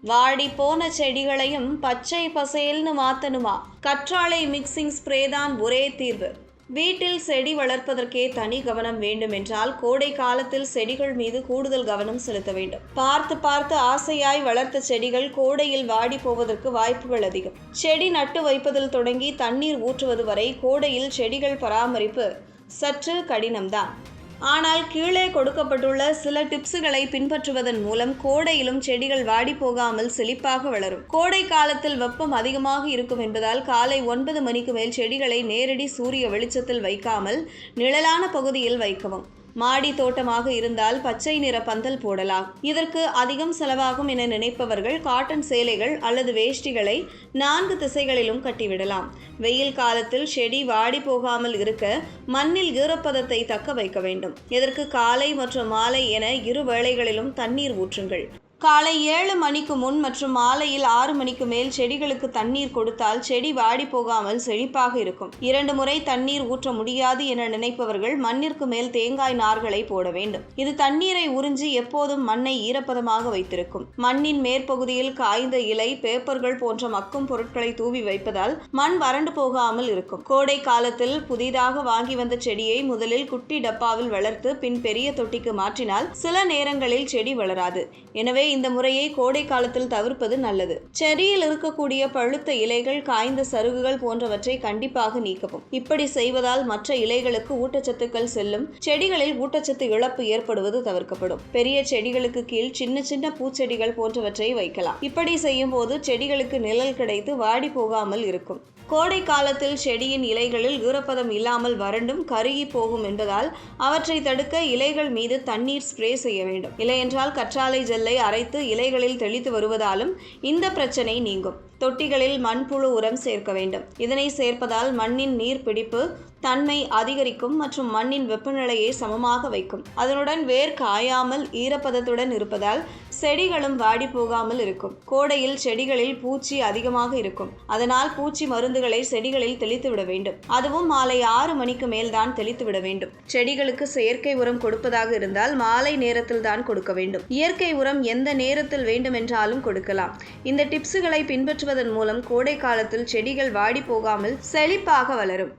வாடி போன செடிகளையும் பச்சை பசேல்னு மாத்தணுமா? கற்றாழை மிக்சிங் ஸ்ப்ரே தான் ஒரே தீர்வு. வீட்டில் செடி வளர்ப்பதற்கே தனி கவனம் வேண்டும் என்றால் கோடை காலத்தில் செடிகள் மீது கூடுதல் கவனம் செலுத்த வேண்டும். பார்த்து பார்த்து ஆசையாய் வளர்த்த செடிகள் கோடையில் வாடி போவதற்கு வாய்ப்புகள் அதிகம். செடி நட்டு வைப்பதில் தொடங்கி தண்ணீர் ஊற்றுவது வரை கோடையில் செடிகள் பராமரிப்பு சற்று கடினம்தான். ஆனால் கீழே கொடுக்கப்பட்டுள்ள சில டிப்ஸுகளை பின்பற்றுவதன் மூலம் கோடையிலும் செடிகள் வாடி போகாமல் செழிப்பாக வளரும். கோடை காலத்தில் வெப்பம் அதிகமாக இருக்கும் என்பதால் காலை 9 மணிக்கு மேல் செடிகளை நேரடி சூரிய வெளிச்சத்தில் வைக்காமல் நிழலான பகுதியில் வைக்கவும். மாடி தோட்டமாக இருந்தால் பச்சை நிற பந்தல் போடலாம். இதற்கு அதிகம் செலவாகும் என நினைப்பவர்கள் காட்டன் சேலைகள் அல்லது வேஷ்டிகளை 4 திசைகளிலும் கட்டிவிடலாம். வெயில் காலத்தில் செடி வாடி போகாமல் இருக்க மண்ணில் ஈரப்பதத்தை தக்க வைக்க வேண்டும். இதற்கு காலை மற்றும் மாலை என 2 வேளைகளிலும் தண்ணீர் ஊற்றுங்கள். காலை 7 மணிக்கு முன் மற்றும் மாலையில் 6 மணிக்கு மேல் செடிகளுக்கு தண்ணீர் கொடுத்தால் செடி வாடி போகாமல் செழிப்பாக இருக்கும். 2 முறை தண்ணீர் ஊற்ற முடியாது என நினைப்பவர்கள் மண்ணிற்கு மேல் தேங்காய் நார்களை போட வேண்டும். இது தண்ணீரை உறிஞ்சி எப்போதும் மண்ணை ஈரப்பதமாக வைத்திருக்கும். மண்ணின் மேற்பகுதியில் காய்ந்த இலை, பேப்பர்கள் போன்ற மக்கும் பொருட்களை தூவி வைப்பதால் மண் வறண்டு போகாமல் இருக்கும். கோடை காலத்தில் புதிதாக வாங்கி வந்த செடியை முதலில் குட்டி டப்பாவில் வளர்த்து பின் பெரிய தொட்டிக்கு மாற்றினால் சில நேரங்களில் செடி வளராது. எனவே இந்த முறையை கோடை காலத்தில் தவிர்ப்பது நல்லது. செடியில் இருக்கக்கூடிய பழுத்த இலைகள், காய்ந்த சருகுகள் போன்றவற்றை கண்டிப்பாக நீக்கவும். இப்படி செய்வதால் மற்ற இலைகளுக்கு ஊட்டச்சத்துக்கள் செல்லும். செடிகளில் ஊட்டச்சத்து இழப்பு ஏற்படுவது தவிர்க்கப்படும். பெரிய செடிகளுக்கு கீழ் சின்ன சின்ன பூச்செடிகள் போன்றவற்றை வைக்கலாம். இப்படி செய்யும் போது செடிகளுக்கு நிழல் கிடைத்து வாடி போகாமல் இருக்கும். கோடை காலத்தில் செடியின் இலைகளில் ஈரப்பதம் இல்லாமல் வறண்டும் கருகி போகும் என்பதால் அவற்றை தடுக்க இலைகள் மீது தண்ணீர் ஸ்ப்ரே செய்ய வேண்டும். இல்லையென்றால் கற்றாழை ஜெல்லை அரைத்து இலைகளில் தெளித்து வருவதாலும் இந்த பிரச்சனை நீங்கும். தொட்டிகளில் மண்புழு உரம் சேர்க்க வேண்டும். இதனை சேர்ப்பதால் மண்ணின் நீர் பிடிப்பு தன்மை அதிகரிக்கும் மற்றும் மண்ணின் வெப்பநிலையை சமமாக வைக்கும். அதனுடன் வேர் காயாமல் ஈரப்பதத்துடன் இருப்பதால் செடிகளும் வாடி போகாமல் இருக்கும். கோடையில் செடிகளில் பூச்சி அதிகமாக இருக்கும். அதனால் பூச்சி மருந்துகளை செடிகளில் தெளித்து விட வேண்டும். அதுவும் மாலை 6 மணிக்கு மேல் தான் தெளித்து விட வேண்டும். செடிகளுக்கு செயற்கை உரம் கொடுப்பதாக இருந்தால் மாலை நேரத்தில் தான் கொடுக்க வேண்டும். இயற்கை உரம் எந்த நேரத்தில் வேண்டுமென்றாலும் கொடுக்கலாம். இந்த டிப்ஸுகளை பின்பற்றுவதன் மூலம் கோடை காலத்தில் செடிகள் வாடி போகாமல் செழிப்பாக வளரும்.